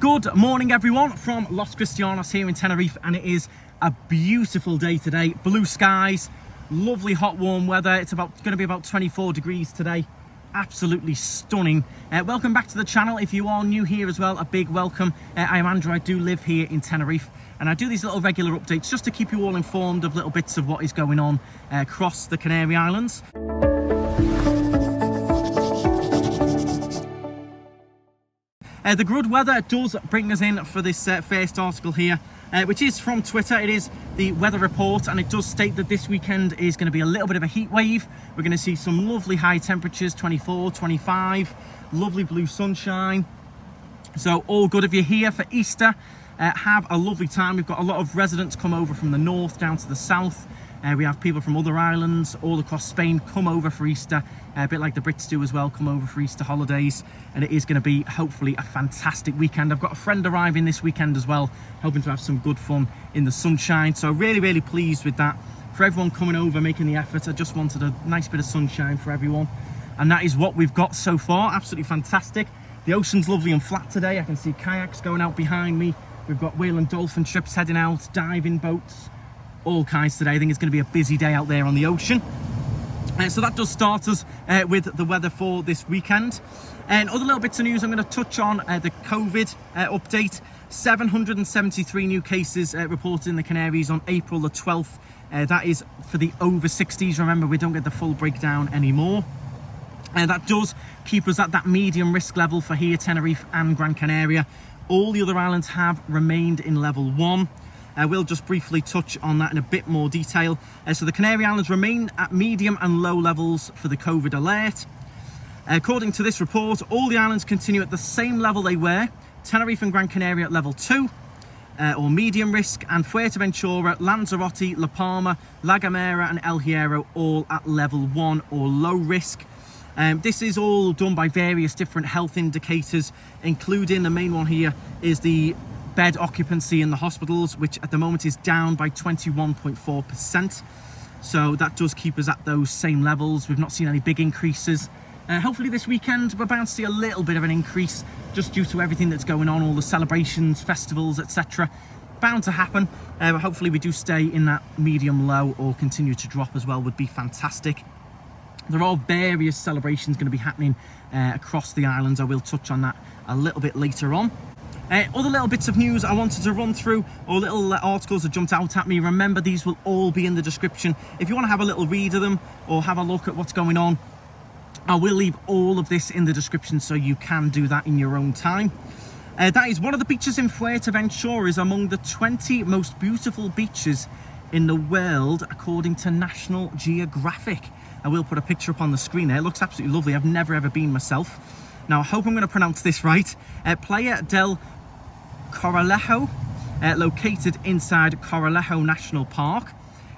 Good morning everyone from Los Cristianos here in Tenerife, and it is a beautiful day today. Blue skies, lovely hot warm weather. It's going to be about 24 degrees today. Absolutely stunning. Welcome back to the channel. If you are new here as well, a big welcome. I am Andrew. I do live here in Tenerife, and I do these little regular updates just to keep you all informed of little bits of what is going on across the Canary Islands. The good weather does bring us in for this first article here, which is from Twitter. It is the weather report, and it does state that this weekend is going to be a little bit of a heat wave. We're going to see some lovely high temperatures, 24, 25, lovely blue sunshine. So all good. If you're here for Easter, have a lovely time. We've got a lot of residents come over from the north down to the south. We have people from other islands all across Spain come over for Easter, a bit like the Brits do as well, come over for Easter holidays, and it is going to be hopefully a fantastic weekend. I've got a friend arriving this weekend as well, hoping to have some good fun in the sunshine, so really pleased with that. For everyone coming over, making the effort, I just wanted a nice bit of sunshine for everyone, and that is what we've got so far. Absolutely fantastic. The ocean's lovely and flat today. I can see kayaks going out behind me. We've got whale and dolphin trips heading out, diving boats, all kinds today. I think it's going to be a busy day out there on the ocean. So that does start us with the weather for this weekend. And other little bits of news, I'm going to touch on the COVID update. 773 new cases reported in the Canaries on April the 12th. That is for the over 60s. Remember, we don't get the full breakdown anymore. That does keep us at that medium risk level for here, Tenerife and Gran Canaria. All the other islands have remained in level 1. We'll just briefly touch on that in a bit more detail. So the Canary Islands remain at medium and low levels for the COVID alert. According to this report, all the islands continue at the same level they were. Tenerife and Gran Canaria at level 2 or medium risk, and Fuerteventura, Lanzarote, La Palma, La Gomera and El Hierro all at level 1 or low risk. This is all done by various different health indicators, including the main one here is the bed occupancy in the hospitals, which at the moment is down by 21.4%. So that does keep us at those same levels. We've not seen any big increases. Hopefully this weekend we're bound to see a little bit of an increase just due to everything that's going on, all the celebrations, festivals, etc. Bound to happen. But hopefully we do stay in that medium low or continue to drop as well, would be fantastic. There are various celebrations going to be happening across the islands. I will touch on that a little bit later on. Other little bits of news I wanted to run through, or little articles that jumped out at me. Remember, these will all be in the description. If you want to have a little read of them or have a look at what's going on, I will leave all of this in the description so you can do that in your own time. That is, one of the beaches in Fuerteventura is among the 20 most beautiful beaches in the world according to National Geographic. I will put a picture up on the screen there. It looks absolutely lovely. I've never ever been myself. Now I hope I'm going to pronounce this right. Playa del Corralejo, located inside Corralejo National Park,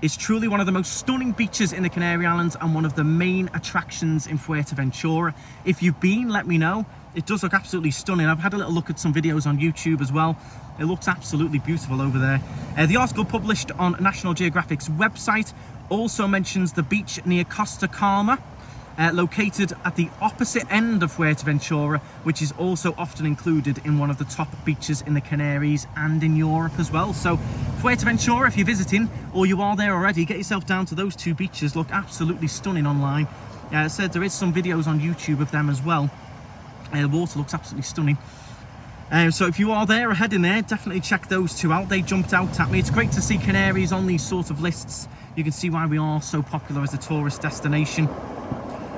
is truly one of the most stunning beaches in the Canary Islands and one of the main attractions in Fuerteventura. If you've been, let me know. It does look absolutely stunning. I've had a little look at some videos on YouTube as well. It looks absolutely beautiful over there. The article published on National Geographic's website also mentions the beach near Costa Calma, located at the opposite end of Fuerteventura, which is also often included in one of the top beaches in the Canaries and in Europe as well. So Fuerteventura, if you're visiting or you are there already, get yourself down to those two beaches. Look absolutely stunning online. I said there is some videos on YouTube of them as well. The water looks absolutely stunning. So if you are there or heading there, definitely check those two out. They jumped out at me. It's great to see Canaries on these sort of lists. You can see why we are so popular as a tourist destination.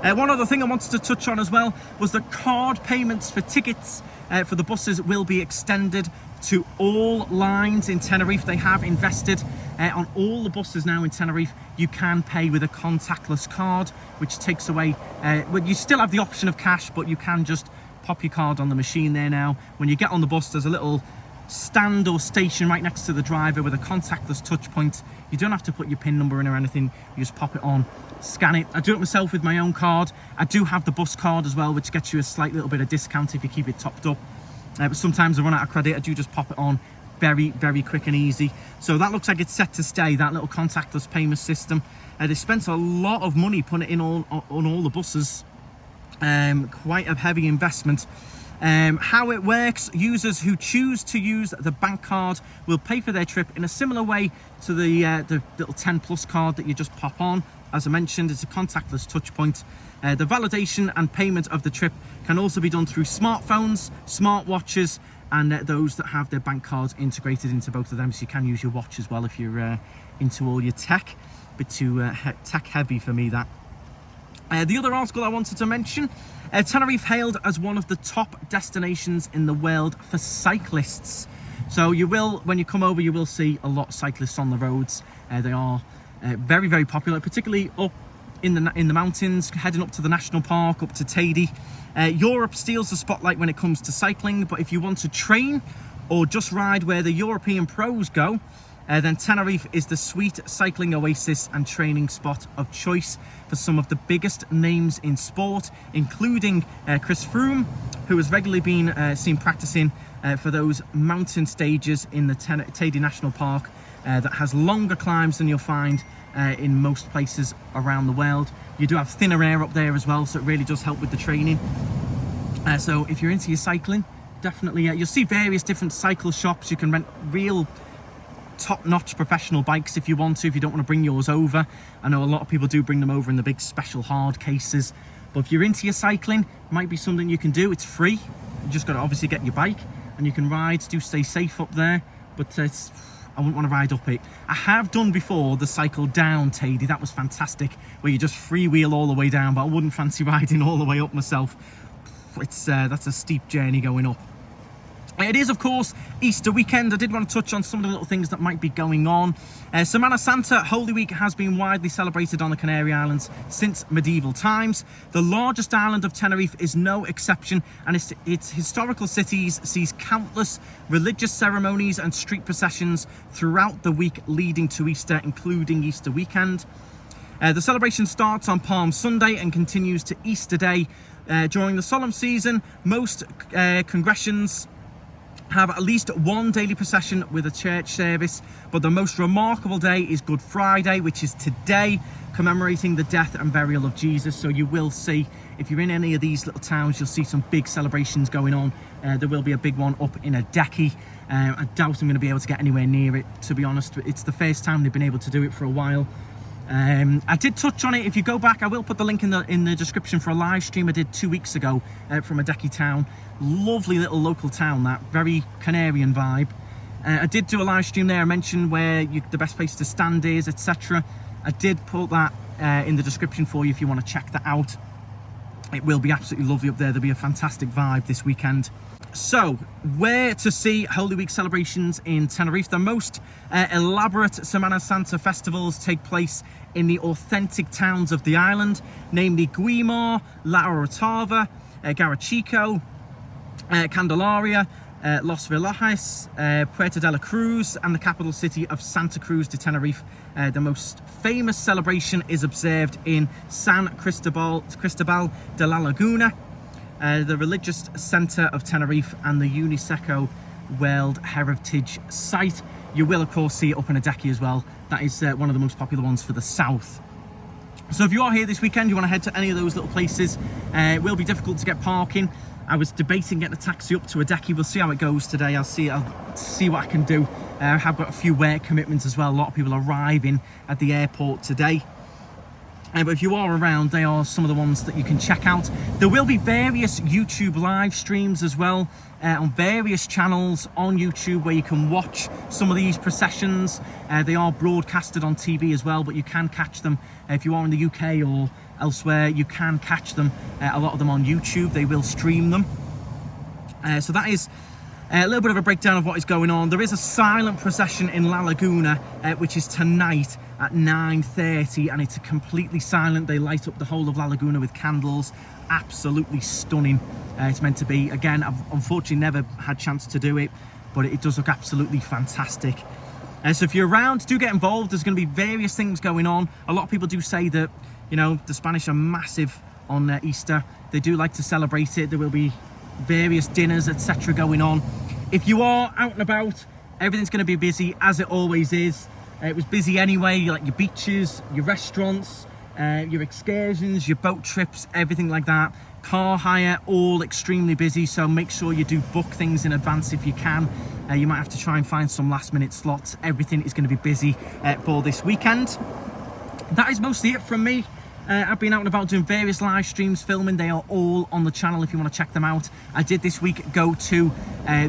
One other thing I wanted to touch on as well was the card payments for tickets for the buses will be extended to all lines in Tenerife. They have invested on all the buses now in Tenerife. You can pay with a contactless card, which takes away, well, you still have the option of cash, but you can just pop your card on the machine there now. When you get on the bus, there's a little stand or station right next to the driver with a contactless touch point. You don't have to put your PIN number in or anything. You just pop it on, scan it. I do it myself with my own card. I do have the bus card as well, which gets you a slight little bit of discount if you keep it topped up. But sometimes I run out of credit. I do just pop it on. Very quick and easy. So that looks like it's set to stay, that little contactless payment system. They spent a lot of money putting it in on all the buses. Quite a heavy investment. How it works: users who choose to use the bank card will pay for their trip in a similar way to the little 10 plus card that you just pop on. As I mentioned, it's a contactless touch point. The validation and payment of the trip can also be done through smartphones, smartwatches, and those that have their bank cards integrated into both of them. So you can use your watch as well if you're into all your tech. A bit too tech heavy for me, that. The other article I wanted to mention, Tenerife hailed as one of the top destinations in the world for cyclists. So you will, when you come over, you will see a lot of cyclists on the roads. They are very, very popular, particularly up in the mountains, heading up to the national park, up to Adeje. Europe steals the spotlight when it comes to cycling, but if you want to train or just ride where the European pros go, then Tenerife is the sweet cycling oasis and training spot of choice for some of the biggest names in sport, including Chris Froome, who has regularly been seen practicing for those mountain stages in the Adeje National Park that has longer climbs than you'll find in most places around the world. You do have thinner air up there as well, so it really does help with the training. So if you're into your cycling, definitely you'll see various different cycle shops. You can rent real top-notch professional bikes if you want to, if you don't want to bring yours over. I know a lot of people do bring them over in the big special hard cases, but if you're into your cycling, it might be something you can do. It's free. You just got to obviously get your bike and you can ride. Do stay safe up there, but I wouldn't want to ride up it. I have done before the cycle down Adeje. That was fantastic, where you just freewheel all the way down, but I wouldn't fancy riding all the way up myself. It's that's a steep journey going up. It is, of course, Easter weekend. I did want to touch on some of the little things that might be going on. Semana Santa, Holy Week, has been widely celebrated on the Canary Islands since medieval times. The largest island of Tenerife is no exception, and its historical cities sees countless religious ceremonies and street processions throughout the week leading to Easter, including Easter weekend. The celebration starts on Palm Sunday and continues to Easter Day. During the solemn season, most congregations have at least one daily procession with a church service, but the most remarkable day is Good Friday, which is today, commemorating the death and burial of Jesus. So you will see, if you're in any of these little towns, you'll see some big celebrations going on. There will be a big one up in Adeje. I doubt I'm going to be able to get anywhere near it, to be honest. It's the first time they've been able to do it for a while. I did touch on it. If you go back, I will put the link in the description for a live stream I did 2 weeks ago from Adeje town. Lovely little local town, that very Canarian vibe. I did do a live stream there. I mentioned where the best place to stand is, etc. I did put that in the description for you if you want to check that out. It will be absolutely lovely up there. There'll be a fantastic vibe this weekend. So, where to see Holy Week celebrations in Tenerife? The most elaborate Semana Santa festivals take place in the authentic towns of the island, namely Guimar, La Orotava, Garachico, Candelaria, Los Villajes, Puerto de la Cruz, and the capital city of Santa Cruz de Tenerife. The most famous celebration is observed in San Cristobal de la Laguna, the religious centre of Tenerife and the UNESCO World Heritage Site. You will, of course, see it up in Adeje as well. That is one of the most popular ones for the south. So if you are here this weekend, you want to head to any of those little places, it will be difficult to get parking. I was debating getting a taxi up to Adeje. We'll see how it goes today. I'll see what I can do. I have got a few work commitments as well. A lot of people arriving at the airport today. But if you are around, they are some of the ones that you can check out. There will be various YouTube live streams as well on various channels on YouTube where you can watch some of these processions. They are broadcasted on TV as well, but you can catch them if you are in the UK or elsewhere. You can catch them, a lot of them on YouTube. They will stream them. So that is a little bit of a breakdown of what is going on. There is a silent procession in La Laguna, which is tonight at 9:30, and it's completely silent. They light up the whole of La Laguna with candles. Absolutely stunning. It's meant to be. Again, I've unfortunately never had a chance to do it, but it does look absolutely fantastic. So if you're around, do get involved. There's going to be various things going on. A lot of people do say that, you know, the Spanish are massive on Easter. They do like to celebrate it. There will be various dinners, etc. going on. If you are out and about, everything's going to be busy, as it always is. It was busy anyway, like your beaches, your restaurants, your excursions, your boat trips, everything like that. car hire, all extremely busy, so make sure you do book things in advance if you can. You might have to try and find some last minute slots. Everything is going to be busy for this weekend. That is mostly it from me. I've been out and about doing various live streams, filming. They are all on the channel if you want to check them out. I did this week go to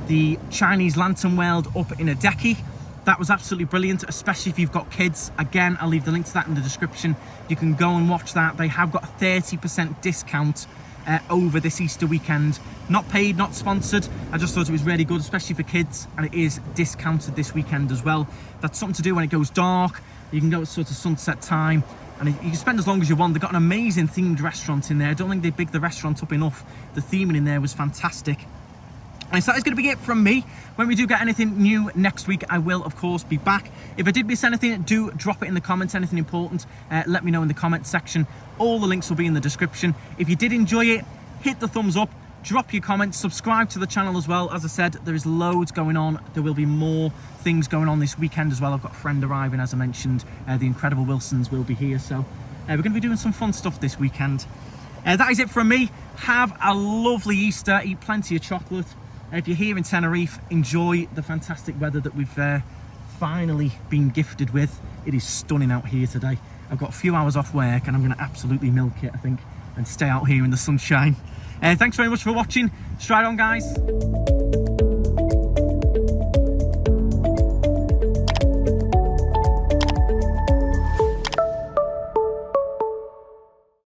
the Chinese Lantern World up in Adeje. That was absolutely brilliant, especially if you've got kids. Again, I'll leave the link to that in the description. You can go and watch that. They have got a 30% discount over this Easter weekend. Not paid, not sponsored. I just thought it was really good, especially for kids, and it is discounted this weekend as well. That's something to do when it goes dark. You can go at sort of sunset time, and you can spend as long as you want. They've got an amazing themed restaurant in there. I don't think they bigged the restaurant up enough. The theming in there was fantastic. And so that is going to be it from me. When we do get anything new next week, I will, of course, be back. If I did miss anything, do drop it in the comments. Anything important, let me know in the comment section. All the links will be in the description. If you did enjoy it, hit the thumbs up, drop your comments, subscribe to the channel as well. As I said, there is loads going on. There will be more things going on this weekend as well. I've got a friend arriving, as I mentioned. The Incredible Wilsons will be here. So we're going to be doing some fun stuff this weekend. That is it from me. Have a lovely Easter. Eat plenty of chocolate. If you're here in Tenerife, enjoy the fantastic weather that we've finally been gifted with. It is stunning out here today. I've got a few hours off work and I'm going to absolutely milk it, I think, and stay out here in the sunshine. Thanks very much for watching. Stride on, guys.